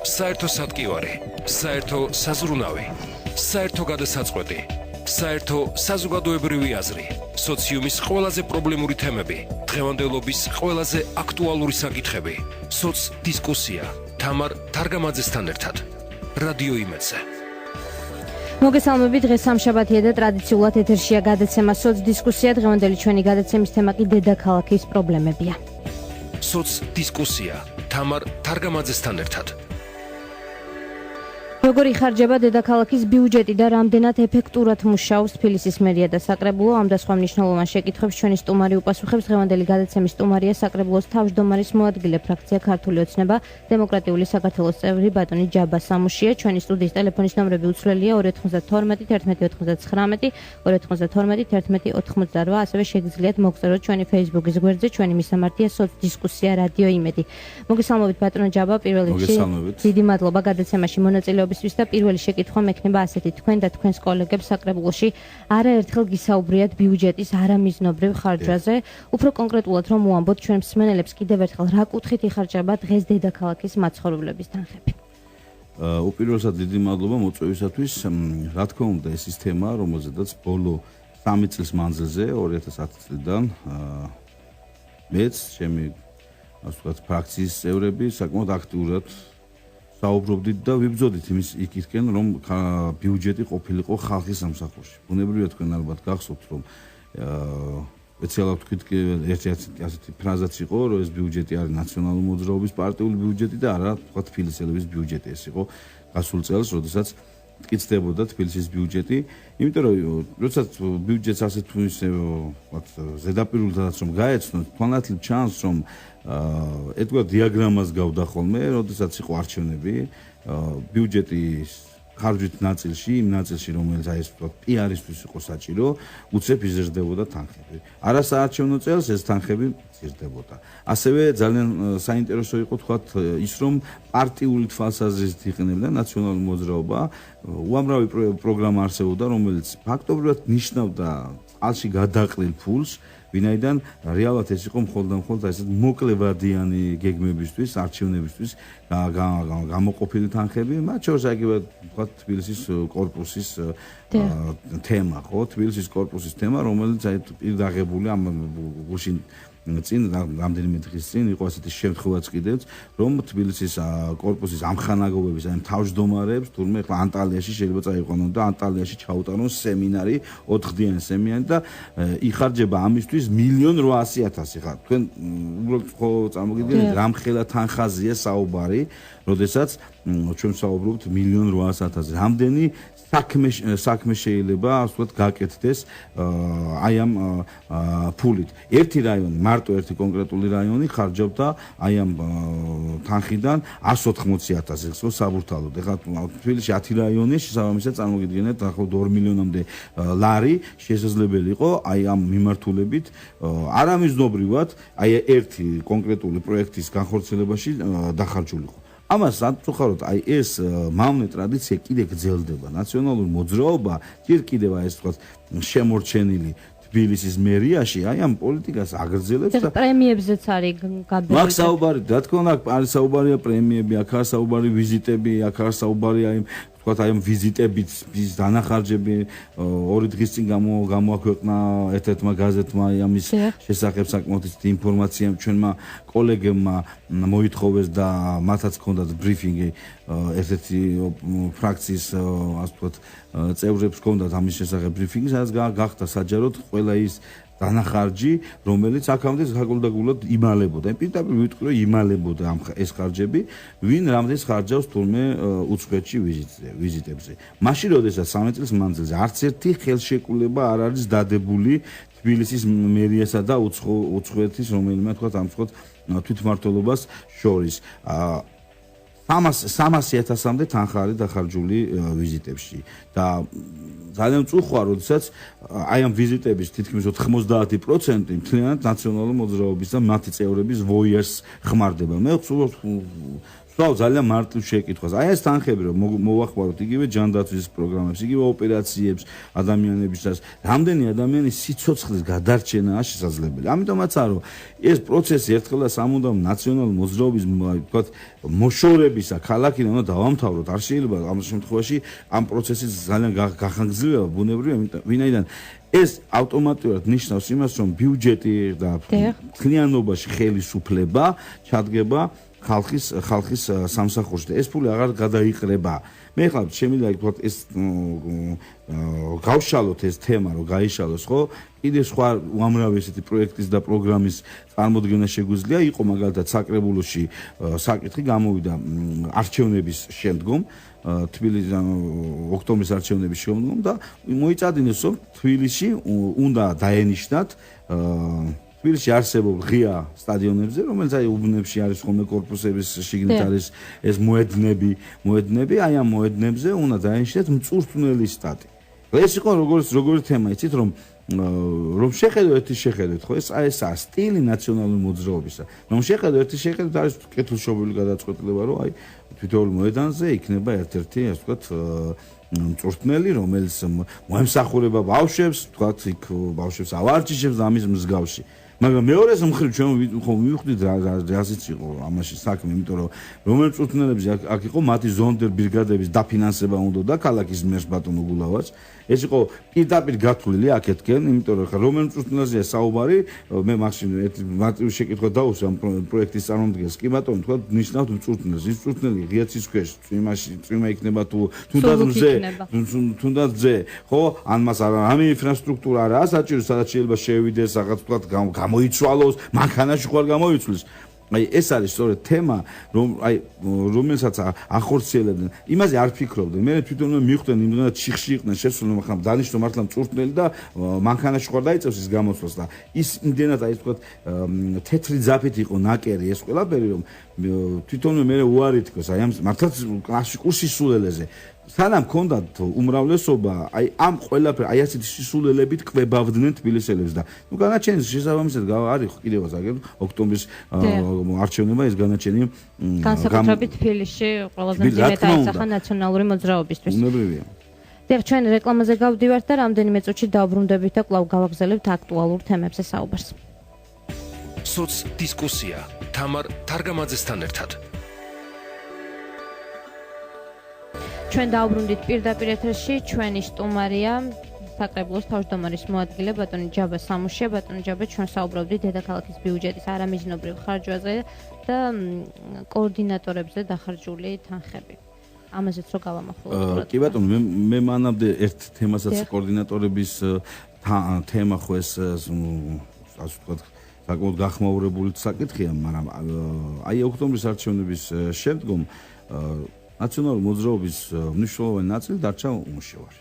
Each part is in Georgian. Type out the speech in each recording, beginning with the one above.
საერთო სატკივარი, საერთო საზრუნავი, საერთო გადასაწყვეტი, საერთო საზოგადოებრივი აზრი, სოციუმის ყველაზე პრობლემური თემები, დღევანდელობის ყველაზე აქტუალური საკითხები, სოცდისკუსია, თამარ თარგამაძესთან ერთად. რადიო იმედზე. მოგესალმებით, დღეს სამშაბათია და ტრადიციულად ეთერშია გადაცემა სოცდისკუსია. დღევანდელი ჩვენი გადაცემის თემა კი დედაქალაქის პრობლემებია. სოცდისკუსია, თამარ თარგამაძესთან ერთად. როგორ იხარჯება დედაქალაქის ბიუჯეტი და რამდენად ეფექტურად მუშაობს თბილისის მერია და საკრებულო? ამ და სხვა მნიშვნელოვან შეკითხვებს ჩვენი სტუმარი უპასუხებს. დღევანდელი გადაცემის სტუმარია საკრებულოს თავმჯდომარის მოადგილე ფრაქცია ქართული ოცნება დემოკრატიული საქართველოს წევრი ბატონი ჯაბა სამუშია. ჩვენი სტუდიის ტელეფონის ნომრები უცვლელია 292 11 99 292 11 88, ასევე შეგიძლიათ მოგწეროთ ჩვენი Facebook-ის გვერდზე. ჩვენი მისამართია სოცდისკუსია რადიო იმედი. მოგესალმებით ბატონო ჯაბა, პირველ რიგში დიდი მადლობა გადაცემაში მონაწილეობისთვის. და პირველი შეკითხვა მექნება ასეთი: თქვენ და თქვენს კოლეგებს საკრებულოში არაერთხელ გისაუბრიათ ბიუჯეტის არამიზნობრივ ხარჯვაზე. უფრო კონკრეტულად რომ უამბოთ ჩვენ მსმენელებს კიდევ ერთხელ, რა კუთხით იხარჯება დღეს დედაქალაქის მაცხოვრებლების თანხები? უპირველესად დიდი მადლობა მოწვევისათვის. რა თქმა უნდა, ეს ის თემა, რომელზედაც ბოლო 3 წლის მანძილზე 2010 წლიდან მეც, ჩემი ასე ვთქვათ, ფრაქციის წევრები საკმაოდ აქტიურად საუბრობდით და ვიბრძოდით იმის იქითკენ, რომ ბიუჯეტი ყოფილიყო ხალხის სამსახურში. ბუნებრივია თქვენ ალბათ გახსოვთ, რომ სპეციალურად თქვით ასეთი ფრაზაც იყო, რომ ეს ბიუჯეტი არის ნაციონალური მოძრაობის პარტიული ბიუჯეტი და არა თქვა თბილისელების ბიუჯეტი. ეს იყო გასულ წელს, როდესაც მტკიცდებოდა თბილისის ბიუჯეტი, იმიტომ რომ როდესაც ბიუჯეტს ასეთ ზედაპირულადაც რომ გაეცნოთ, თვალნათლივ ჩანს, რომ ეთქვა დიაგრამას გავდა ხოლმე, როდესაც იყო არჩევნები, ბიუჯეტის ხარჯვით ნაწილში, იმ ნაწილში, რომელიც აი ეს ვთქვათ, PR-ისთვის იყო საჭირო, უცებ იზრდებოდა თანხები. არასაარჩევნო წელს ეს თანხები იზრდებოდა. ასევე ძალიან საინტერესო იყო თქვათ ის, რომ პარტიული თვალსაზრისით იყენებდა ნაციონალური მოძრაობა, უამრავი პროგრამა არსებობდა, რომელიც ფაქტობრივად ნიშნავდა წყალში გადაყრილ ფულს, ვინაიდან რეალურად ეს იყო მხოლოდ ესეთ მოკლევადიანი გეგმებისთვის, არჩევნებისთვის გამოყოფილი თანხები, მათ შორის აგება თქვათ თბილისის კორპუსის თემა, ხო? თბილისის კორპუსის თემა, რომელიც აი პირდაღებული ამ გუშინ წინ რამდენიმე დღის წინ იყო ასეთი შემთხვევაც კიდევ, რომ თბილისის კორპუსის ამხანაგობების აი თავმჯდომარეებს თურმე ახლა ანტალიაში შეიძლება წაიყვანონ და ანტალიაში ჩაუტარონ სემინარი, 4-დღიანი სემინარი და იხარჯება ამისთვის 1.8 ხა. თქვენ უბრალოდ ხო წარმოგიდგენთ რამხელა თანხაზია საუბარი, როდესაც ჩვენ საუბრობთ 1.8 რამდენი საქმე შეიძლება ასე ვთქვათ გაკეთდეს აი ამ ფულით. ერთი რაიონი, მარტო ერთი კონკრეტული რაიონი ხარჯავდა აი ამ თანხიდან 180,000 ხო საბურთალოდ. ეხლა თბილისში 10 რაიონი შესაბამისად წარმოგიდგენთ ახლად 2 მილიონამდე ლარი შესაძლებელი იყო აი ამ მიმართულებით არამიზნობრივად აი ერთი კონკრეტული პროექტის განხორციელებაში დახარჯულიყო. ამას სამწუხაროდ აი ეს მავნე ტრადიცია კიდე გრძელდება. ნაციონალური მოძრაობა კიდევ ეს თქვათ შემორჩენილი თბილისის მერიაში აი ამ პოლიტიკას აგრძელებს და პრემიებზეც არის გაბედული. მაგ საუბარი, რა თქმა უნდა, არის საუბარია პრემიები, აქ არის საუბარი ვიზიტები, აქ არის საუბარი აი თქვათ აი ამ ვიზიტებით ის დანახარჯები 2 დღის წინ გამოაქვეყნა ერთ-ერთმა გაზეთმა ამის შესახებ საკმაოდ ინფორმაცია ჩვენმა კოლეგებმა მოითხოვეს და მათაც ჰქონდათ ბრიფინგი ერთ-ერთი ფრაქციის ასე ვთქვათ წევრებს ჰქონდათ ამის შესახებ ბრიფინგი, სადაც გახდა საჯაროდ ყველა ის დანახარჯი, რომელიც აქამდე საკოლდაგულად იმალებოდა. პირდაპირ ვიტყვი, რომ იმალებოდა ეს ხარჯები, ვინ რამდენს ხარჯავს თურმე უცხოეთში ვიზიტებზე. მაშინ, როდესაც 3 წლის მანძილზე არც ერთი ხელშეკრულება არ არის დადებული თბილისის მერიასა და უცხოეთის რომელიმე თქვათ ამ ვთქვათ თვითმმართველობას შორის. 300,000-მდე თანხა არის დახარჯული ვიზიტებში და ძალიან წუხوار, როდესაც აი ამ ვიზიტების თითქმის 90% მთლიანად ნაციონალური მოძრაობის და მათი წევრების ვოიერს ხმარდება. მე სულ ძალიან მარტივ შეკითხვას. აი ეს თანხები რომ მოვახმაროთ იგივე ჯანდაცვის პროგრამებს, იგივე ოპერაციებს ადამიანებისას, რამდენი ადამიანის სიცოცხლის გადარჩენაა შესაძლებელი. ამიტომაც რომ ეს პროცესი ერთხელ და სამუდამ ნაციონალური მოძრაობის ვთქვათ მოშორებისა ქალაქიდან უნდა დავამთავროთ. არ შეიძლება ამ შემთხვევაში ამ პროცესის ძალიან გახანგრძლივება ბუნებრივია, ვინაიდან ეს ავტომატურად ნიშნავს იმას, რომ ბიუჯეტი და მთლიანობაში ხელისუფლება ჩადგება ხალხის სამსახურში და ეს ფული აღარ გადაიყრება. მე ხალხ შემიძლია ვთქვათ ეს გავშალოთ ეს თემა რომ გაიშალოს ხო? კიდე სხვა უამრავი ესეთი პროექტის და პროგრამის წარმოდგენა შეგვიძლია. იყო მაგალითად საკრებულოში საკითხი გამოვიდა არჩევნების შემდგომ თბილისში ოქტომბრის არჩევნების შემდგომ და მოიწადინეს რომ თბილისში უნდა დაენიშნათ თბილისში არსებობ ღია სტადიონებზე, რომელიც აი უბნებში არის ხოლმე კორპუსების შიგნით არის ეს მოედნები, აი ამ მოედნებზე უნდა დაენიშნათ მწვრთნელი სტადი. ეს იყო როგორი თემა, იცით რომ შეხედოთ ხო ეს სტილი ნაციონალური მოძრაობისა. რომ შეხედოთ არის კეთილშობილი გადაწყვეტილება, რომ აი თითოეულ მოედანზე იქნება ერთ-ერთი ასე ვთქვათ მწვრთნელი, რომელიც მოემსახურება ბავშვებს, ვთქვათ იქ ბავშვებს ავარჯიშებს და ამის მსგავსი. მაგრამ მეორეს მხრივ ჩვენ მივხვდით რაზეც იყო ამაში საქმე, იმიტომ რომ რომელი მწვრთნელები აქ იყო მათი ზონდერ ბრიგადების დაფინანსება უნდა და ქალაქის მერს ბატონო გულავაც ეს იყო პირდაპირ გათვლილი აქეთკენ, იმიტომ რომ რომელი მწვრთნელზეა საუბარი, მე მაშინ მარტივ შეკითხვა დავუსვა ამ პროექტის წარმოადგენს. კი ბატონო, თქვა ნიშნავთ მწვრთნელს, ის მწვრთნელი ღიაცის ქვეშ წვიმა იქნება თუნდაც ძე, ხო? ან მას რამე ინფრასტრუქტურა არაა საჭირო, სადაც შეიძლება შევიდეს, რაღაც თქვა გამოიცვალოს, მანქანაში ხوار გამოიცვლის. აი ეს არის სწორედ თემა, რომელსაც ახორციელებდნენ. იმაზე არ ფიქრობდნენ. მე თვითონვე მივხვდნენ იმდენად შიხში იყვნენ შესული, მაგრამ დანიშნო მართლა მწვრთნელი და მანქანაში ხوار დაიწევს ის გამოსვლას და ის იმდენად აი თქვა თეთრი ძაფით იყო ნაკერი ეს ყველაფერი, რომ თვითონვე მე უარი თქოს აი ამ მართლაც კლასიკურ სისულელეზე. სანამ ქონდათ უმრავლესობა, აი ამ ყველაფერ, აი ასეთი სისულელებით კვებავდნენ თბილისელებს და ნუ განაჩენის შესაბამისად არის კიდევაც აგერ ოქტომბრის არჩევნებმა ეს განაჩენი განსაკუთრებით თბილისში ყველაზე მეტად აისახა ნაციონალური მოძრაობისთვის. უნებრივია. დიახ, ჩვენ რეკლამაზე გავდივართ და რამდენიმე წუთში დავბრუნდებით და კვლავ გავაგზავნებთ აქტუალურ თემებზე საუბარს. სოც დისკუსია თამარ თარგამაძესთან ერთად. ჩვენ დავბრუნდით პირდაპირ ეთერში, ჩვენი სტუმარია საკრებულოს თავმჯდომარის მოადგილე ბატონი ჯაბა სამუშია. ბატონი ჯაბა, ჩვენ საუბრობდით დედაქალაქის ბიუჯეტის არამიზნობრივ ხარჯვაზე და კოორდინატორებზე დახარჯული თანხები. ამაზეც რო გავამახვილოთ. კი ბატონო, მე მანამდე ერთ თემასაც კოორდინატორების თემა ხო ეს ასე ვთქვათ საკმაოდ გახმაურებული საკითხია, მაგრამ აი ოქტომბრის არჩევნების შემდგომ ნაციონალური მოძრაობის მნიშვნელოვანი ნაწილი დარჩა უმუშევარი.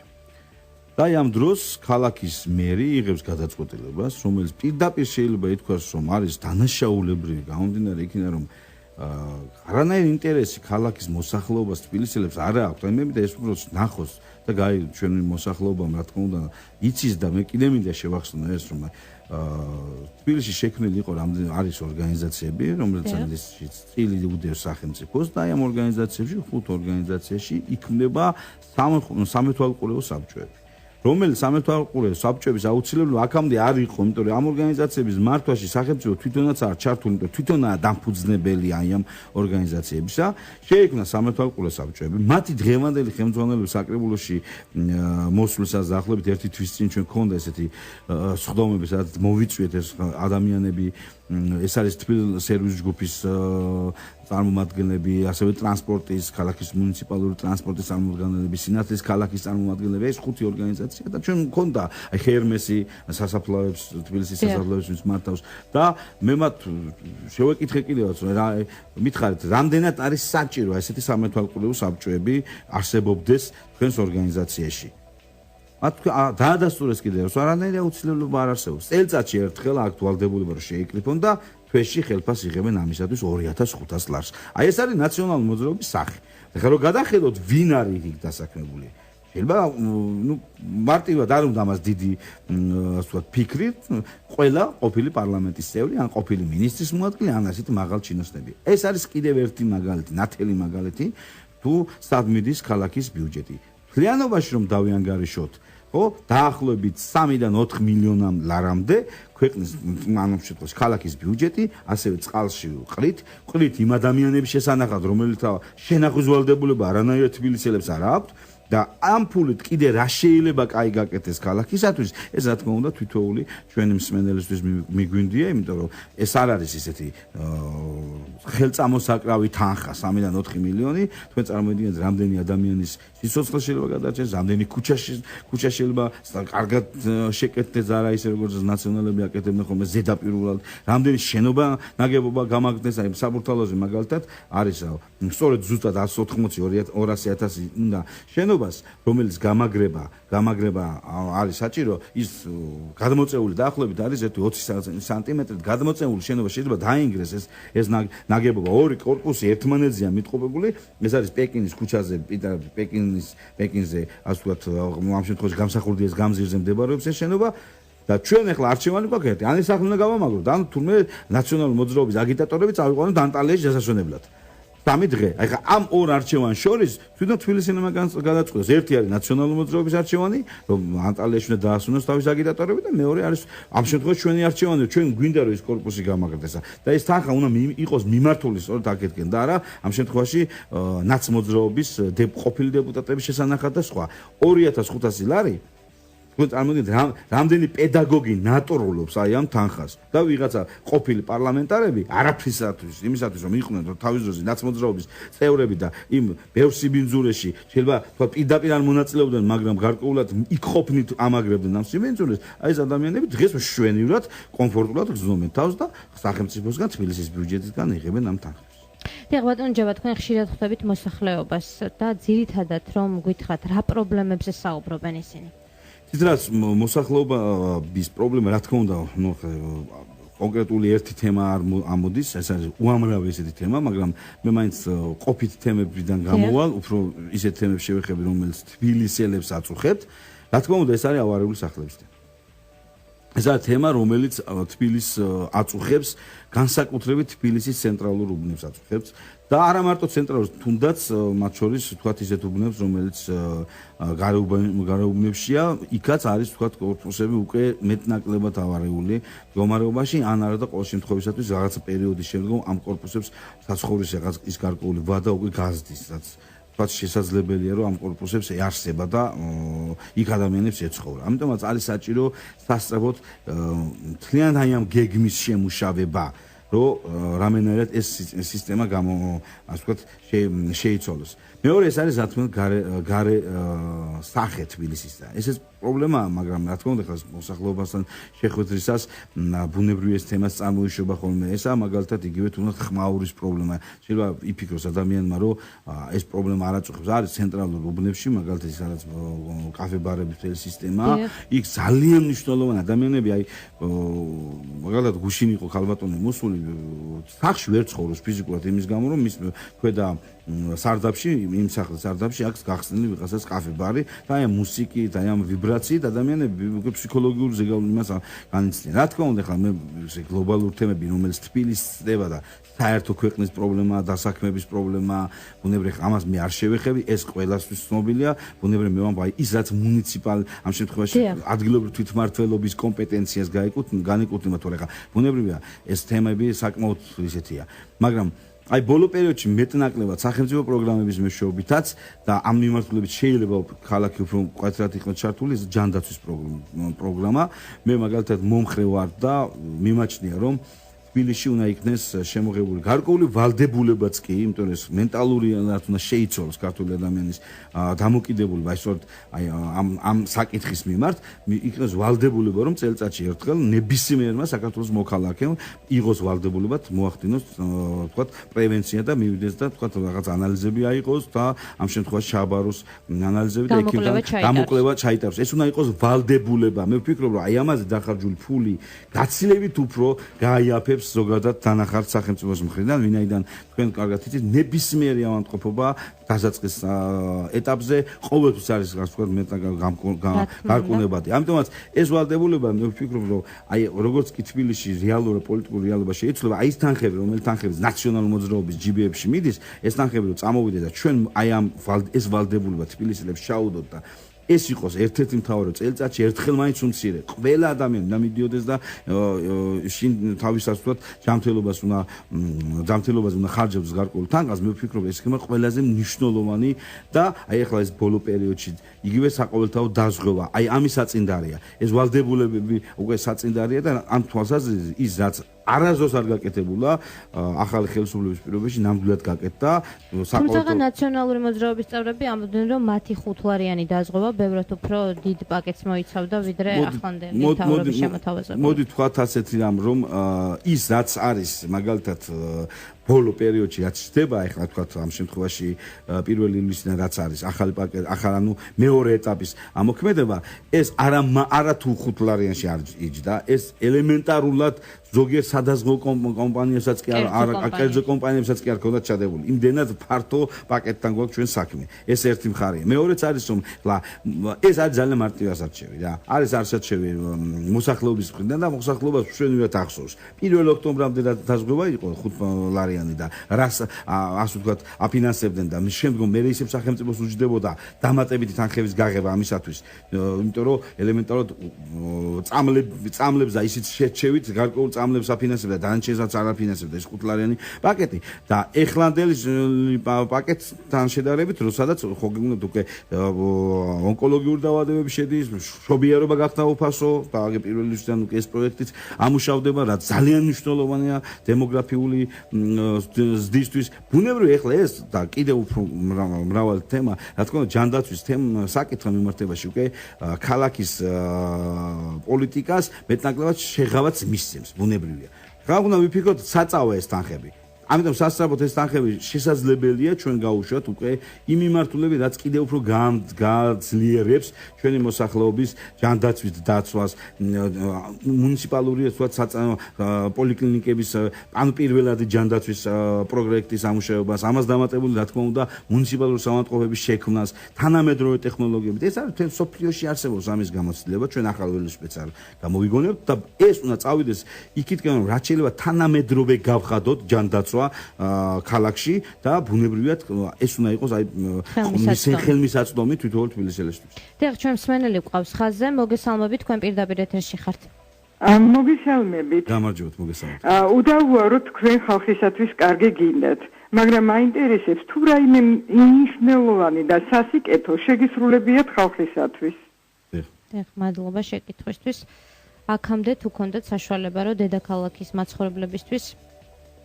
და ამ დროს ქალაქის მერი იღებს გადაწყვეტილებას, რომელიც პირდაპირ შეიძლება ითქვას, რომ არის დანაშაულებრივი, გამომდინარე იქიდან, რომ არანაირი ინტერესი ქალაქის მოსახლეობას თბილისელებს არ აქვს. აი მე მინდა ეს უბრალოდ ნახოს და ჩვენი მოსახლეობამ რა თქმა უნდა იცის და მე კიდე მინდა შევახსენო ეს, რომ თბილისში შექმნილი იყო რამდენი არის ორგანიზაციები, რომელთაც წილი უდევს სახელმწიფოს და აი ამ ორგანიზაციებში, 5 ორგანიზაციაში იქმნება სამეთვალყურეო საბჭოები. რომელიც სამეთვალყურეო საბჭოების აუცილებლად აქამდე არ იყო, იმიტომ რომ ამ ორგანიზაციების მართვაში სახელმწიფო თვითონაც არ ჩართული, იმიტომ თვითონაა დამფუძნებელი აი ამ ორგანიზაციებისა. შეიქმნა სამეთვალყურეო საბჭოები. მათი დღევანდელი ხელმძღვანელები საკრებულოში მოსვლისას დაახლოებით ერთი თვის წინ ჩვენ გქონდა ესეთი სხდომები, სადაც მოვიწვიეთ ეს ადამიანები, ეს არის თბილისის სერვის ჯგუფის წარმომადგენლები, ასევე ტრანსპორტის, ქალაქის მუნიციპალური ტრანსპორტის წარმომადგენლები, სინათლის ქალაქის წარმომადგენლები, ეს 5 ორგანიზაცია და ჩვენ მქონდა აი ჰერმესი სასაფლაოებს, თბილისის სასაფლაოებს მართავს და მე მათ შევეკითხე კიდევაც რა მითხარით, რამდენად არის საჭირო ესეთი სამეთვალყურეო საბჭოები არსებობდეს თქვენს ორგანიზაციაში. დაადასტურეს კიდევ რომ არანაირი აუცილებლობა არ არსებობს. წელიწადში ერთხელ აქტუალდებულება რომ შეიკრიფონ და თვეში ხელფას იღებენ ამისათვის 2500 ლარს. აი ეს არის ნაციონალური მოძრაობის სახე. ეხლა რომ გადახედოთ ვინ არის იქ დასაქმებული. შეიძლება მარტივად არ უნდა მას დიდი ასე ვთქვათ ფიქრი ყველა ყოფილი პარლამენტის წევრი ან ყოფილი მინისტრის მოადგილე ან ასეთი მაღალ ჩინოსნები. ეს არის კიდევ ერთი მაგალითი, ნათელი მაგალითი თუ სად მიდის ქალაქის ბიუჯეტი. მთლიანობაში რომ დავიანგარიშოთ, ხო, დაახლოებით 3-დან 4 მილიონამ ლარამდე ქვეყნის ანუ შემთხვევაში ქალაქის ბიუჯეტი, ასევე წყალში ყრით იმ ადამიანების შესანახად, რომელთა შენახვის ვალდებულება არანაირად თბილისელებს არ აქვთ და ამ ფულით კიდე რა შეიძლება კაი გაკეთდეს ქალაქისათვის, ეს რა თქმა უნდა თითოეული ჩვენი მსმენელისთვის მიგვინდია, იმიტომ რომ ეს არ არის ისეთი ხელწამოსაკრავი თანხა 3-დან 4 მილიონი, თქვენ წარმოიდგინეთ რამდენი ადამიანის სიცოცხლე შეიძლება გადარჩეს, რამდენი ქუჩა შეიძლება კარგად შეკეთდეს, არა ისე როგორც ნაციონალები აკეთებდნენ ხოლმე ზედაპირულად, რამდენი შენობა ნაგებობა გამაგდეს, აი საბურთალოზე მაგალითად არის სწორედ ზუსტად 180-200.000 უნდა შენობას, რომელიც გამაგრება არის საჭირო, ის გადმოწეული დაახლოებით არის 20 სანტიმეტრით გადმოწეული შენობა შეიძლება დაინგრეს ეს ნაგებობა ორი კორპუსი ერთმანეთზეა მიტყობებული, ეს არის პეკინის ქუჩაზე, პეკინზე, ასე ვთქვათ, ამ შემთხვევაში გამსახურდიას გამზირზე მდებარეობს ეს შენობა და ჩვენ ახლა არჩევანი გვაქვს, ან ეს სახელი უნდა გავამაგროთ, ან თურმე ნაციონალური მოძრაობის აგიტატორები წავიყვანოთ ანტალიაში დასასვენებლად. 3 დღე. აი ხა ამ ორ არჩევანს შორის თვითონ თბილისის გადაწყვეტს. ერთი არის ნაციონალური მოძრაობის არჩევანი, რომ ანტალიაში უნდა დაასვენოს თავის აგიტატორები და მეორე არის ამ შემთხვევაში ჩვენი არჩევანი, ჩვენ გვინდა რომ ეს კორპუსი გამაგრდეს და ეს თანხა უნდა იყოს მიმართული სწორედ აქეთკენ და არა ამ შემთხვევაში ნაცმოძრაობის ყოფილი დეპუტატების შესანახად და სხვა. 2500 ლარი თქვენ წარმოგიდგენთ რამდენი პედაგოგი ნატურულობს აი ამ თანხას და ვიღაცა ყოფილი პარლამენტარები არაფრისათვის იმისათვის რომ იყვნენ რომ თავის დროზე ნაცმოძრაობის წევრები და იმ ბევრ სიბინძურეში შეიძლება თქვა პირდაპირ არ მონაწილეობდნენ მაგრამ გარკვეულად იქ ყოფნით ამაგრებდნენ ამ სიბინძურეს აი ეს ადამიანები დღეს მშვენივრად კომფორტულად გრძნობენ თავს და სახელმწიფოსგან თბილისის ბიუჯეტისგან იღებენ ამ თანხებს. დიახ ბატონო ჯევა თქვენ ხშირად ხვდებით მოსახლეობას და ძირითადად რომ გითხრათ რა პრობლემებზე საუბრობენ ისინი? Cidras მოსახლეობის პრობლემა რა თქმა უნდა, კონკრეტული ერთი თემა არ ამოდის, ეს არის უამრავი ესეთი თემა, მაგრამ მე მაინც ყოფით თემებიდან გამოვალ, უფრო ისეთ თემებს შევეხები, რომელიც თბილისელებს აწუხებთ. რა თქმა უნდა, ეს არის ავარიული სახლების თემა. ეს არის თემა, რომელიც თბილისს აწუხებს, განსაკუთრებით თბილისის ცენტრალურ უბნებს აწუხებს. და არა მარტო ცენტრალურ, თუნდაც მათ შორის თქვათ ისეთ უბნებს, რომელიც გარეუბნებშია, იქაც არის თქვათ კორპუსები უკვე მეტნაკლებად ავარიული მდგომარეობაში, ან არა და ყოველ შემთხვევაში რაღაცა პერიოდის შემდგომ ამ კორპუსებს საცხოვრის რაღაც ის გარკვეული ვადა უკვე გაზდის, რაც თქვათ შესაძლებელია, რომ ამ კორპუსებს ეარსება და იქ ადამიანებს ეცხოვრა. ამიტომაც არის საჭირო სასწრაფოდ მთლიანად აი ამ გეგმის შემუშავება. რომ რამენერად ეს სისტემა ასე ვთქვათ შეიცვალოს. მეორე ეს არის რა თქმა უნდა გარე სახე თბილისის და ეს პრობლემაა, მაგრამ რა თქმა უნდა ხა მოსახლეობასთან შეხვედრისას ბუნებრივი ეს თემას წარმოიშობა ხოლმე. ესა მაგალითად იგივე თუნდაც ხმაურის პრობლემა. შეიძლება იფიქროს ადამიანმა, რომ ეს პრობლემა არ აწუხებს. არის ცენტრალურ უბნებში, მაგალითად ის არის კაფე-ბარების მთელი სისტემა. იქ ძალიან მნიშვნელოვანი ადამიანები, აი მაგალითად გუშინ იყო ქალბატონი მოსული, სახში ვერ ცხოვრობს ფიზიკურად იმის გამო, რომ მის ქვედა სარდაფში, იმ სახლის სარდაფში აქვს გახსნილი ვიღაცას კაფე-ბარი და აი მუსიკით, აი ამ ვიბრაციით ადამიანები ფსიქოლოგიურ ზეგავლენას განიცდიან. რა თქმა უნდა, ხა მე გლობალური თემები, რომელიც თბილისს ცდება და საერთო ქვეყნის პრობლემაა, დასაქმების პრობლემაა, ბუნებრივად ამას მე არ შევეხები, ეს ყველასთვის ცნობილია. ბუნებრივად მე ვამბობ, აი ის რაც მუნიციპალ ამ შემთხვევაში ადგილობრივი თვითმმართველობის კომპეტენციას განეკუთვნება, თორე ხა ბუნებრივად ეს თემები საკმაოდ ისეთია. მაგრამ აი ბოლო პერიოდში მეტნაკლებად სახელმწიფო პროგრამების მეშვეობითაც და ამ მიმართულებით შეიძლება ქალაქი უფრო მკვეთრად იყოს ჩართული ეს ჯანდაცვის პროგრამა. მე მაგალითად მომხრე ვარ და მიმაჩნია რომ თბილისში უნდა იქნეს შემოღებული გარკვეული ვალდებულებაც კი, იმიტომ რომ ეს მენტალური რაც უნდა შეიცვალოს ქართული ადამიანის დამოკიდებულება, აი სწორედ აი ამ საკითხის მიმართ იქნეს ვალდებულება, რომ წელიწადში ერთხელ ნებისმიერმა საქართველოს მოქალაქემ იღოს ვალდებულება მოახდინოს თქვათ პრევენცია და მივიდეს და თქვათ რაღაც ანალიზები აიღოს და ამ შემთხვევაში ჩააბაროს ანალიზები და იქიდან დამოკვლევა ჩაიტაროს. ეს უნდა იყოს ვალდებულება. მე ვფიქრობ, რომ აი ამაზე დახარჯული ფული გაცილებით უფრო გაიაფებს იღებს ზოგადად დანახართ სახელმწიფოს მხრიდან, ვინაიდან თქვენ კარგად იცით, ნებისმიერი ავადმყოფობა დასაწყის ეტაპზე ყოველთვის არის ასე ვთქვათ გარკვეულებადი. ამიტომაც ეს ვალდებულება მე ვფიქრობ, რომ აი როგორც კი თბილისში რეალურად პოლიტიკური რეალობა შეიცვლება, აი ეს თანხები, რომელიც თანხები ნაციონალურ მოძრაობის ჯიბეებში მიდის, ეს თანხები რომ წამოვიდე და ჩვენ აი ამ ეს ვალდებულება თბილისელებს შაუდოთ და ეს იყოს ერთ-ერთი მთავარი წელიწადში ერთხელ მაინც უმცირე. ყველა ადამიანი და მიდიოდეს და შინ თავისას ვთქვათ ჯანმრთელობას უნდა ხარჯებს გარკვეულ თანხას, მე ვფიქრობ ეს იქნება ყველაზე მნიშვნელოვანი და აი ახლა ეს ბოლო პერიოდში იგივე საყოველთაო დაზღვევა, აი ამის საწინდარია. ეს ვალდებულებები უკვე საწინდარია და ამ თვალსაზრისით ის რაც არასდროს არ გაკეთებულა ახალი ხელისუფლების პირობებში ნამდვილად გაკეთდა თუმცა ნაციონალური მოძრაობის წევრები ამბობდნენ რომ მათი ხუთლარიანი დაზღვევა ბევრად უფრო დიდ პაკეტს მოიცავდა ვიდრე ახლანდელი მთავრობის შემოთავაზება. მოდი თქვათ ასეთი რამ რომ ის რაც არის მაგალითად ბოლო პერიოდში რაც ხდება ახლა თქვათ ამ შემთხვევაში პირველი ივლისიდან რაც არის ახალი პაკეტი ახალ ანუ მეორე ეტაპის ამოქმედება ეს არა თუ ხუთლარიანში არ იჯდა ეს ელემენტარულად ზოგიერთ სადაზღვო კომპანიებსაც კი არ კერძო კომპანიებსაც კი არ ქონდათ ჩადებული. იმდენად ფართო პაკეტთან გვაქვს ჩვენ საქმე. ეს ერთი მხარეა. მეორეც არის რომ ეს არის ძალიან მარტივი ასარჩევი რა. არის არჩევი მოსახლეობის მხრიდან და მოსახლეობას ჩვენივით ახსოვს. 1 ოქტომბრამდე დაზღვევა იყო 5 ლარიანი და რას ასე ვთქვათ აფინანსებდნენ და შემდგომ მე ისევ სახელმწიფოს უჯდებოდა დამატებითი თანხების გაღება ამისათვის. იმიტომ რომ ელემენტარულად წამლებს და ისიც შეჩევით გარკვეულ წამლებს აფინანსებდა და დანარჩენსაც არ აფინანსებდა ეს 5 ლარიანი პაკეტი და ეხლანდელი პაკეტთან შედარებით სადაც ხო გიგონებთ უკვე ონკოლოგიური დაავადებები შედის მშობიარობა გახდა უფასო და აგე პირველი ივლისიდან უკვე ეს პროექტიც ამუშავდება რა ძალიან მნიშვნელოვანია დემოგრაფიული ზრდისთვის ბუნებრივია ეხლა ეს და კიდევ უფრო მრავალი თემა რა თქმა უნდა ჯანდაცვის საკითხი მიმართებაში უკვე ქალაქის პოლიტიკას მეტნაკლებად შეღავაც მისცემს ბუნებრივია. რა უნდა ვიფიქროთ საწავე ეს თანხები. ამიტომ სასწრაფოდ ეს თანხები შესაძლებელია ჩვენ გაუშვათ უკვე იმ მიმართულებით რაც კიდევ უფრო გაძლიერებს ჩვენი მოსახლეობის ჯანდაცვის დაცვას მუნიციპალური პოლიკლინიკების ანუ პირველადი ჯანდაცვის პროექტის ამუშავებას ამას დამატებული რა თქმა უნდა მუნიციპალური საავადმყოფოების შექმნას თანამედროვე ტექნოლოგიებით ეს არის მთელ სოფლიოში არსებობს ამის გამოცდილება ჩვენ ახალ ველოსიპედს არ გამოვიგონებთ და ეს უნდა წავიდეს იქითკენ რომ რაც შეიძლება თანამედროვე გავხადოთ ჯანდაცვა ქალაქში და ბუნებრივად ეს უნდა იყოს აი ხელმისაწვდომი თვითონ თბილისელისთვის. დიახ, ჩვენ მსმენელი გვყავს ხაზზე, მოგესალმებით, თქვენ პირდაპირ ეთერში ხართ. მოგესალმებით. გამარჯობათ, მოგესალმებით. უდავოა თქვენ ხალხისათვის კარგი გინდათ, მაგრამ მაინტერესებს თუ რაიმე მნიშვნელოვანი და სასიკეთო შეგისრულებიათ ხალხისათვის. დიახ, მადლობა შეკითხვისთვის. აქამდე თუ გქონდათ საშუალება რომ დედაქალაქის მაცხოვრებლებისთვის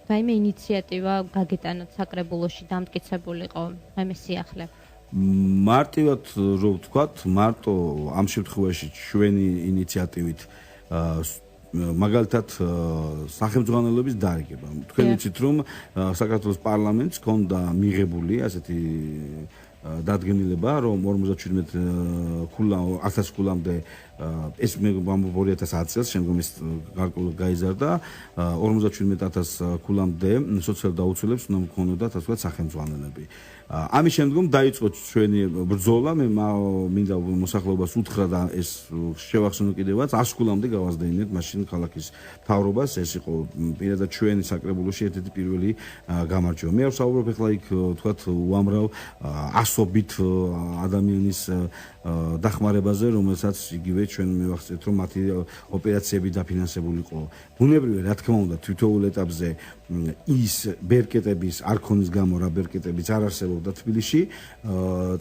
რაიმე ინიციატივა გაგიტანოთ საკრებულოში დამტკიცებულიყო რაიმე სიახლე. მარტივად რო ვთქვათ, მარტო ამ შემთხვევაში ჩვენი ინიციატივით მაგალითად სახელმწიფოების დარიგება. თქვენ იცით რომ საქართველოს პარლამენტს ჰქონდა მიღებული ასეთი დადგენილება რომ 47,000 ქულამდე ეს მე 2010 წელს შემდგომ ეს გარკვეულად გაიზარდა 57,000 ქულამდე სოციალურ დაუცველებს უნდა მქონოდათ ასე ვთქვათ სახელმწიფოები. ამის შემდგომ დაიწყო ჩვენი ბრძოლა მე მინდა მოსახლეობას უთხრა და ეს შევახსენო კიდევაც 100 ქულამდე გავაზრდენიათ მაშინ ქალაქის მთავრობას ეს იყო პირადად ჩვენი საკრებულოში ერთ-ერთი პირველი გამარჯვება. მე ვსაუბრობ ახლა იქ ვთქვათ უამრავ ასობით ადამიანის დახმარებაზე რომელსაც იგივე ჩვენ მივახცეთ რომ მათი ოპერაციები დაფინანსებულიყო. ბუნებრივია რა თქმა უნდა თვითოულ ეტაპზე ის ბერკეტების არქონის გამო რა ბერკეტებიც არ არსებობდა თბილისში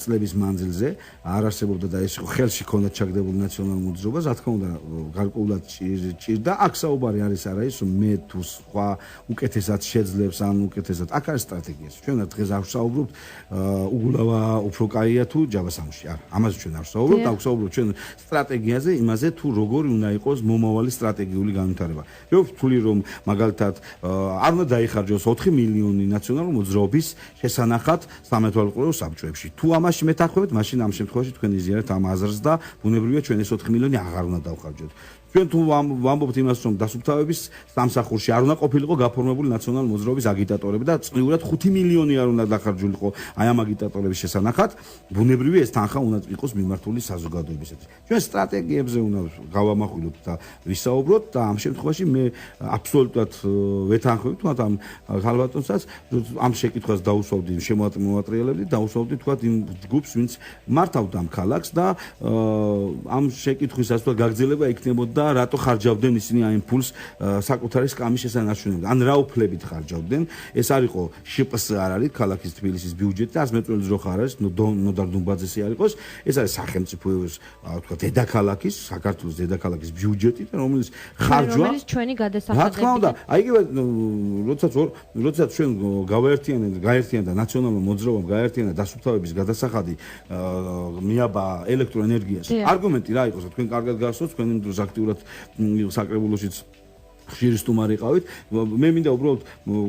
წლების მანძილზე არ არსებობდა და ეს იყო ხელში ქონდა ჩაგდებული ნაციონალურ მოძრაობას რა თქმა უნდა გარკვეულად ჭირდა აქ საუბარი არის არა ის რომ მე თუ სხვა უკეთესად შეძლებს ან უკეთესად აქ არის სტრატეგია ჩვენ დღეს არ ვსაუბრობთ უგულავა უფრო კაია თუ ჯავასამში არა ამაზე ჩვენ არ ვსაუბრობთ აქ ვსაუბრობთ ჩვენ სტრატეგიაზე იმაზე თუ როგორი უნდა იყოს მომავალი სტრატეგიული განვითარება მე ვთვლი რომ მაგალითად არ უნდა დაიხარჯოს 4 მილიონი ნაციონალური მოძრაობის შესანახად სამეთვალყურეო საბჭოებში თუ ამაში მეთანხმებით მაშინ ამ შემთხვევაში თქვენ იზიარეთ ამ აზრს და ბუნებრივია ჩვენ ეს 4 მილიონი აღარ უნდა დავხარჯოთ ჩვენ თუ ვამბობთ იმას, რომ დასუფთავების სამსახურში არ უნდა ყოფილიყო გაფორმებული ნაციონალური მოძრაობის აგიტატორები და წლიურად 5 მილიონი არ უნდა დახარჯულიყო აი ამ აგიტატორების შესანახად, ბუნებრივია ეს თანხა უნდა იყოს მიმართული საზოგადოებისათვის. ჩვენ სტრატეგიებზე უნდა გავამახვილოთ და ვისაუბროთ და ამ შემთხვევაში მე აბსოლუტურად ვეთანხმები თქვათ ამ ქალბატონსაც ამ შეკითხვას დაუსვავდი შემოატრიალებდი, დაუსვავდი თქვათ იმ ჯგუფს, ვინც მართავდა ამ ქალაქს და ამ შეკითხვისას თუ გაგრძელება იქნებოდა რატო ხარჯავდნენ ისინი აი ფულს საკუთარი სკამის შესანარჩუნებლად. ან რა უფლებით ხარჯავდნენ? ეს არ იყო შპს არ არის ქალაქის თბილისის ბიუჯეტი და 100 წელი ძროხა არ არის, ნოდარ დუმბაძესი არ იყოს. ეს არის სახელმწიფოს თქვა დედაქალაქის, საქართველოს დედაქალაქის ბიუჯეტი და რომელიც ხარჯვა რომელიც ჩვენი გადასახადები. რა თქმა უნდა, აი იგივე როდესაც ჩვენ გაერთიანდა ნაციონალურ მოძრაობამ გაერთიანდა დასუფთავების გადასახადი მიაბა ელექტროენერგიას. არგუმენტი რა იყოს, თქვენ კარგად გახსოვთ, თქვენ იმ დროს აქტიურად საკრებულოშიც ხშირი სტუმარი ყავით. მე მინდა უბრალოდ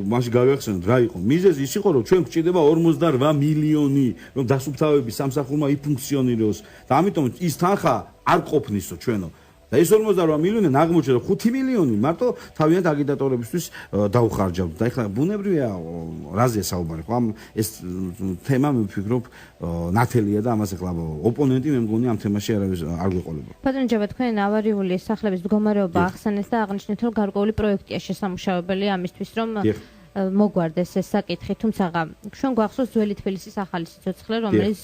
მაშინ გავიხსენოთ რა იყო. მიზეზი ის იყო, რომ ჩვენ გვჭირდება 48 მილიონი, რომ დასუფთავების სამსახურმა იფუნქციონიროს და ამიტომ ის თანხა არ ყოფნისო ჩვენო. და ეს 48 მილიონი აღმოჩნდა 5 მილიონი მარტო თავიანთ აგიტატორებისთვის დაუხარჯავთ. და ეხლა ბუნებრივია რაზეა საუბარი. ხო ამ ეს თემა მე ვფიქრობ ნათელია და ამას ეხლა ოპონენტი მე მგონი ამ თემაში არავის არ გვეყოლება. ბატონო ჯაბა, თქვენ ავარიული სახლების მდგომარეობა ახსენეთ და აღნიშნეთ, რომ გარკვეული პროექტია შესამუშავებელი ამისთვის, რომ მოგვარდეს ეს საკითხი, თუმცა ჩვენ გვახსოვს ძველი თბილისის ახალი სიცოცხლე, რომელიც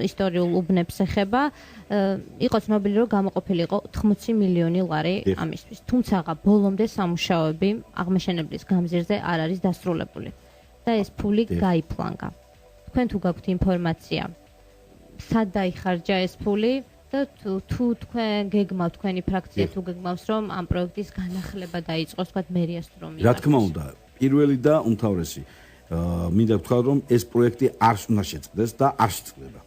ისტორიულ უბნებს ეხება, იყო ცნობილი, რომ გამოყოფილიყო 80 მილიონი ლარი ამისთვის. თუმცა ბოლომდე სამუშაოები აღმაშენებლის გამზირზე არ არის დასრულებული და ეს ფული გაიფლანგა. თქვენ თუ გაქვთ ინფორმაცია, სად დაიხარჯა ეს ფული და თუ თქვენ გეგმავთ, თქვენი ფრაქცია თუ გეგმავს, რომ ამ პროექტის განახლება დაიწყოს, თქვათ მერიას რომ რა თქმა უნდა, პირველი და უმთავრესი მინდა ვთქვა, რომ ეს პროექტი არ უნდა შეწყდეს და არ შეწყდება.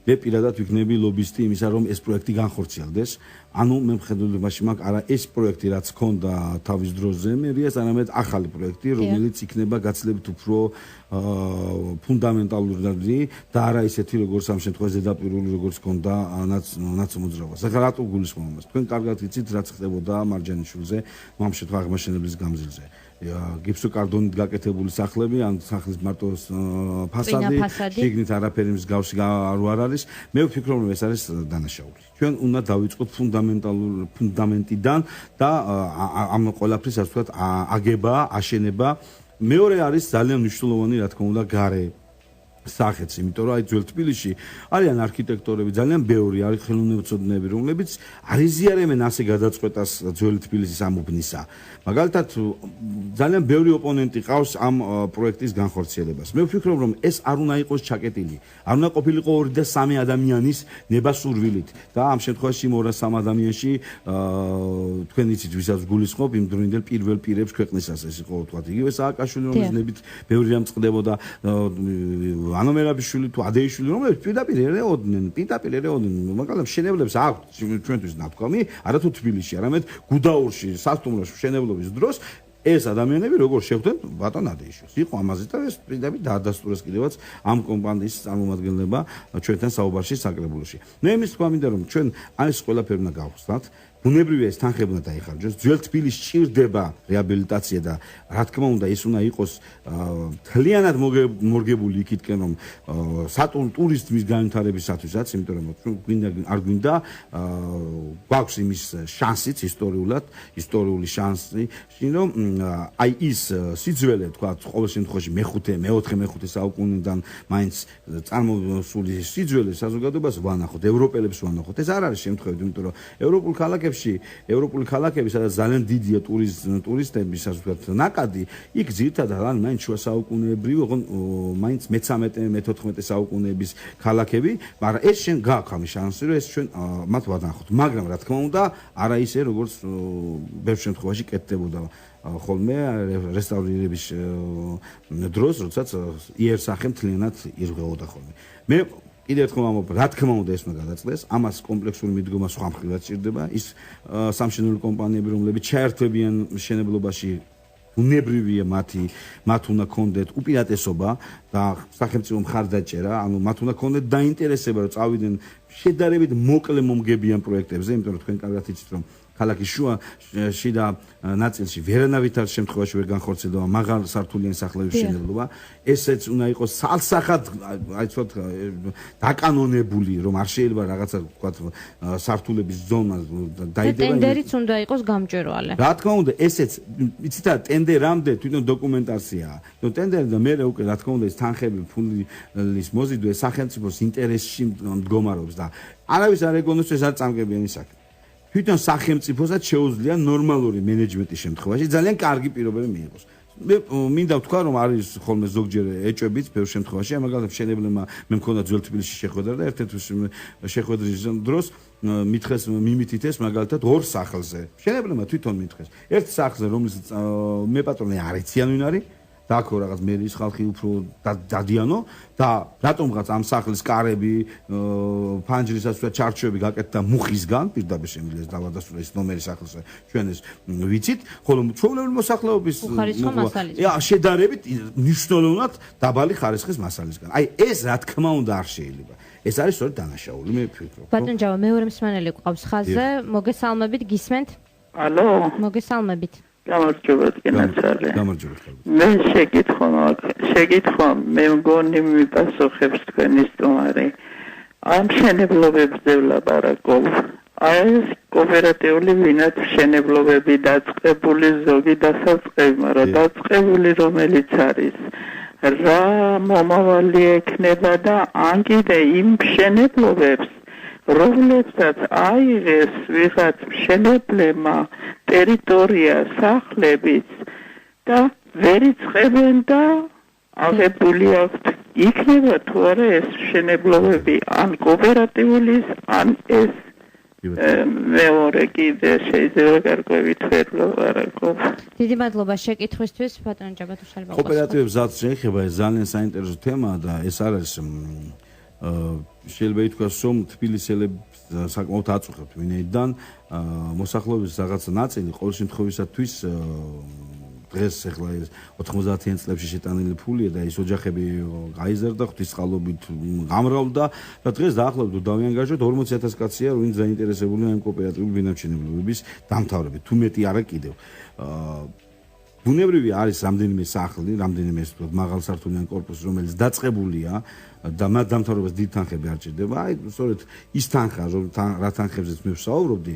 მე პირადად ვიქნები ლობისტი იმისა, რომ ეს პროექტი განხორციელდეს. ანუ მე მხედველობაში მაქვს არა ეს პროექტი, რაც ქონდა თავის დროზე მერიას, არამედ ახალი პროექტი, რომელიც იქნება გაცილებით უფრო ფუნდამენტალური და არა ისეთი, როგორც ამ შემთხვევაში ზედაპირული, როგორც ქონდა ნაცმოძრაობას. ახლა რატო გულისხმობ ამას? თქვენ კარგად იცით, რაც ხდებოდა მარჯანიშვილზე, ამ შემთხვევაში აღმაშენებლის გამზირზე. გიფსოკარდონით გაკეთებული სახლები, ან სახლის მარტო ფასადი, შიგნით არაფერი მსგავსი არ არის. მე ვფიქრობ, რომ ეს არის დანაშაული. ჩვენ უნდა დავიწყოთ ფუნდამენტიდან და ამ ყველაფრის ასე ვთქვათ, აგება, აშენება. მეორე არის ძალიან მნიშვნელოვანი, რა თქმა უნდა, გარე სახეც, იმიტომ რომ აი ძველ თბილისში არიან არქიტექტორები ძალიან ბევრი, არის ხელოვნებაცოდნეები, რომლებიც არიზიარებენ ასე გადაწყვეტას ძველი თბილისის ამ უბნისა. მაგალითად, ძალიან ბევრი ოპონენტი ყავს ამ პროექტის განხორციელებას. მე ვფიქრობ, რომ ეს არ უნდა იყოს ჩაკეტილი. არ უნდა ყოფილიყო 2 და 3 ადამიანის ნებასურვილით და ამ შემთხვევაში 2 და 3 ადამიანში თქვენ იცით, ვისაც გულისხმობ, იმ დროინდელ პირველ პირებს ქვეყნისას ეს იყო, თქვათ, იგივე სააკაშვილი, რომელიც ნებით ბევრი რამ წყდებოდა, ანომერაბიშვილი თუ ადეიშვილი, რომლებიც პირდაპირ ერეოდნენ, მაგალითად მშენებლებს აქვს ჩვენთვის ნათქვამი, არა თუ თბილისში, არამედ გუდაურში, სასტუმროში მშენებლობის დროს ეს ადამიანები როგორ შეხვდნენ ბატონ ადეიშვილს. იყო ამაზე და ეს პირდაპირ დაადასტურეს კიდევაც ამ კომპანიის წარმომადგენლება ჩვენთან საუბარში საკრებულოში. მე იმის თქვა მინდა, რომ ჩვენ ეს ყველაფერი უნდა გავხსნათ. ბუნებრივია ეს თანხები უნდა დაიხარჯოს. ძველ თბილისს ჭირდება რეაბილიტაცია და რა თქმა უნდა ის უნდა იყოს თლიანად მორგებული იქითკენ, რომ ტურისტების განვითარებისათვისაც, იმიტომ რომ არ გვინდა გვაქვს იმის შანსიც ისტორიული შანსი, რომ აი ის სიძველე, თქვა, ყოველ შემთხვევაში მე-4 საუკუნიდან მაინც წარმოსული სიძველე საზოგადოებას ვანახოთ, ევროპელებს ვანახოთ. ეს არ არის შემთხვევით, იმიტომ რომ ევროპული ქალაქები, სადაც ძალიან დიდია ტურისტების ასე ვთქვათ ნაკადი, იქ ძირითადად არის მაინც შუა საუკუნეებრივი, მაინც მე-13-მე-14 საუკუნეების ქალაქები, მაგრამ ეს შენ გააქვს ამის შანსი, რომ ეს ჩვენ მათ ვანახოთ. მაგრამ რა თქმა უნდა, არა ისე, როგორც ბევრ შემთხვევაში კეთდებოდა ხოლმე რესტავრირების დროს, როდესაც იერსახე მთლიანად ირღვეოდა ხოლმე. მე კიდევ ერთხელ ვამბობ, რა თქმა უნდა ეს უნდა გადაწყდეს, ამას კომპლექსური მიდგომა სხვა მხრივად სჭირდება. ის სამშენებლო კომპანიები, რომლებიც ჩაერთვებიან მშენებლობაში, უნებრივია მათ უნდა კონდეთ უპირატესობა და სახელმწიფო მხარდაჭერა, ანუ მათ უნდა კონდეთ დაინტერესება, რომ წავიდნენ შედარებით მოკლე მომგებიან პროექტებზე, იმიტომ რომ თქვენ კარგად იცით, რომ ქალაქის შიდა ნაწილში ვერანაირ შემთხვევაში ვერ განხორციელდება მაღალ სართულიანი სახლების მშენებლობა. ესეც უნდა იყოს სალსახად, აი ვთქვათ, დაკანონებული, რომ არ შეიძლება რაღაცა ვთქვათ სართულების ზონა დაიდება. ტენდერიც უნდა იყოს გამჭვირვალე. რა თქმა უნდა, ესეც იცით რა, ტენდერამდე თვითონ დოკუმენტაციაა. თვითონ ტენდერი და მერე უკვე რა თქმა უნდა ეს თანხები, ფულის მოზიდვა სახელმწიფოს ინტერესში მდგომარეობს და არავის არ ეგონოს ეს არ წამკებიანი საქმე. თვითონ სახელმწიფოსაც შეუძლია ნორმალური მენეჯმენტის შემთხვევაში ძალიან კარგი პირობები მიიღოს. მე მინდა ვთქვა რომ არის ხოლმე ზოგჯერ ეჭვებიც ბევრ შემთხვევაში, მაგალითად მშენებლებმა მე მქონდა ძველ თბილისში შეხვედრა და ერთ-ერთი შეხვედრის დროს მიმითითეს მაგალითად ორ სახლზე. მშენებლებმა თვითონ მითხრეს. ერთ სახლზე რომლის მე პატრონი არ იციან ვინ არის დააქო რაღაც მერის ხალხი უფრო დადიანო და რატომღაც ამ სახლის კარები ფანჯრისაც და ჩარჩოები გაკეთდა მუხისგან პირდაპირ შემიძლია ეს დავადასტურა ეს ნომერი სახლზე ჩვენ ეს ვიცით ხოლო ჩვეულებრივი მოსახლეობის შედარებით მნიშვნელოვნად დაბალი ხარისხის მასალისგან აი ეს რა თქმა უნდა არ შეიძლება ეს არის სწორედ დანაშაული მე ვფიქრობ ბატონ ჯავა მეორე მსმენელი ყავს ხაზზე მოგესალმებით გისმენთ ალო მოგესალმებით გამარჯობათ გენაცალე გამარჯობათ მე შეკითხვა მე მგონი მიპასუხებს თქვენი სტუმარი ამ მშენებლობებზე ვლაპარაკობ აი ეს კოოპერატიული ვინაც მშენებლობები დაწყებული ზოგი დასაწყები მაგრამ დაწყებული რომელიც არის რა მომავალი ექნება და ან კიდე იმ მშენებლობებს რომლებსაც აიღეს ვიღაც მშენებლებმა ტერიტორია სახლებიც და ვერ იწყებენ და აღებული აქვთ იქნება თუ არა ეს მშენებლობები ან კოოპერატიულის ან ეს მეორე კიდე შეიძლება გარკვევით ვერ ვლაპარაკობ დიდი მადლობა შეკითხვისთვის ბატონ ჯაბა თუ შეიძლება კოოპერატივებსაც შეეხება ეს ძალიან საინტერესო თემაა და ეს არის შეიძლება ითქვას რომ თბილისელებს საკმაოდ აწუხებთ ვინაიდან მოსახლეობის რაღაცა ნაწილი ყოველ შემთხვევისათვის დღეს ახლა ეს 90-იან წლებში შეტანილი ფულია და ეს ოჯახები გაიზარდა ღვთისმსხალობით გამრავლდა და დღეს დაახლოებით დავიანგაჟოთ 40,000 კაცია ვინც დაინტერესებულია ამ კოოპერატიული ბინამშენებლობების დამთავრებით თუ მეტი არა კიდევ ბუნებრივი არის რამდენიმე სახლი, რამდენიმე მაღალ სართულიანი კორპუსი, რომელიც დაწყებულია და მათ დამთავრებას დიდი თანხები არ ჭირდება. აი, სწორედ ის თანხა, რომ რა თანხებზეც მე ვსაუბრობდი,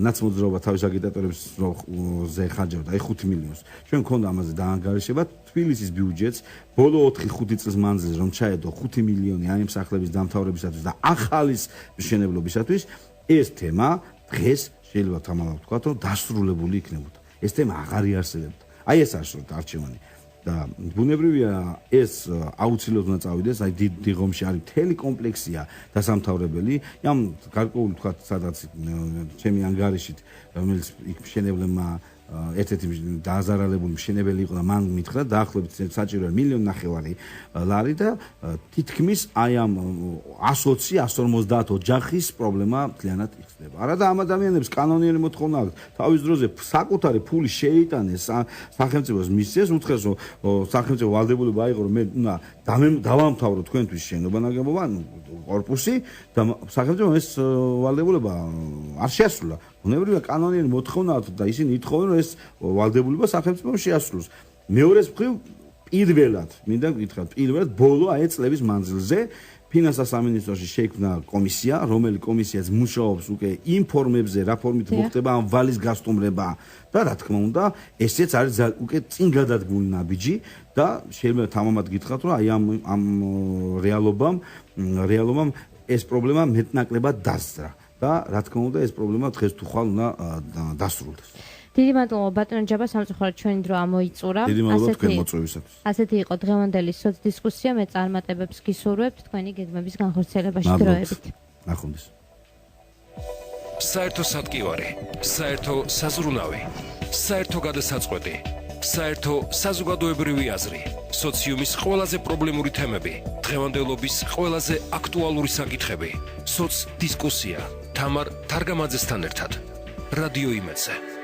ნაცმოძრაობა თავის აგიტატორებზე ხარჯავდა, აი 5 მილიონს. ჩვენ მქონდა ამაზე დაანგარიშება თბილისის ბიუჯეტს ბოლო 4-5 წლის მანძილზე რომ ჩაედო 5 მილიონი აი ამ სახლების დამთავრებისათვის და ახალის მშენებლობისათვის, ეს თემა დღეს შეიძლება თამამად ვთქვათ, რომ დასრულებული იქნებოდა. ეს თემა აღარ იარსებებდა. აი ეს არის სწორედ არჩევანი. და ბუნებრივია ეს აუცილებლად უნდა წავიდეს, აი დიღომში არის მთელი კომპლექსია დასამთავრებელი, ამ გარკვეული თქვათ სადაც ჩემი ანგარიშით, რომელიც იქ მშენებლებმა ერთ-ერთი დააზარალებული მშენებელი იყო და მან მითხრა დაახლოებით საჭიროა 1,5 მილიონი ლარი და თითქმის აი ამ 120-150 ოჯახის პრობლემა მთლიანად იხსნება. არა და ამ ადამიანებს კანონიერი მოთხოვნა აქვს თავის დროზე საკუთარი ფული შეიტანეს სახელმწიფოს მისცეს უთხრეს რომ სახელმწიფო ვალდებულება აიღო რომ მე უნდა დავამთავრო თქვენთვის შენობა ნაგებობა კორპუსი და სახელმწიფო ეს ვალდებულება არ შეასრულა. ბუნებრივია კანონიერი მოთხოვნა და ისინი ითხოვენ რომ ეს ვალდებულება სახელმწიფომ შეასრულოს. მეორეს მხრივ პირველად მინდა გითხრათ პირველად ბოლო აი წლების მანძილზე ფინანსთა სამინისტროში შეიქმნა კომისია, რომელიც კომისიაც მუშაობს უკვე იმ ფორმებზე, რა ფორმით მოხდება ამ ვალის გასტუმრება და რა თქმა უნდა, ესეც არის უკვე წინ გადადგმული ნაბიჯი და შეიძლება თამამად გითხრათ, რომ აი ამ რეალობამ ეს პრობლემა მეტნაკლებად დასძრა და რა თქმა უნდა, ეს პრობლემა დღეს თუ ხვალ უნდა დასრულდეს. დიდი მადლობა ბატონ ჯაბა სამწუხაროდ ჩვენი დრო ამოიწურა. დიდი მადლობა თქვენ მოწვევისათვის. ასეთი იყო დღევანდელი სოცდისკუსია, მე წარმატებებს გისურვებთ თქვენი გეგმების განხორციელებაში დროებით. ნახვამდის. საერთო სატკივარი, საერთო საზრუნავი, საერთო გადასაწყვეტი, საერთო საზოგადოებრივი აზრი, სოციუმის ყველაზე პრობლემური თემები, დღევანდელობის ყველაზე აქტუალური საკითხები, სოცდისკუსია თამარ თარგამაძესთან ერთად. რადიო იმედზე.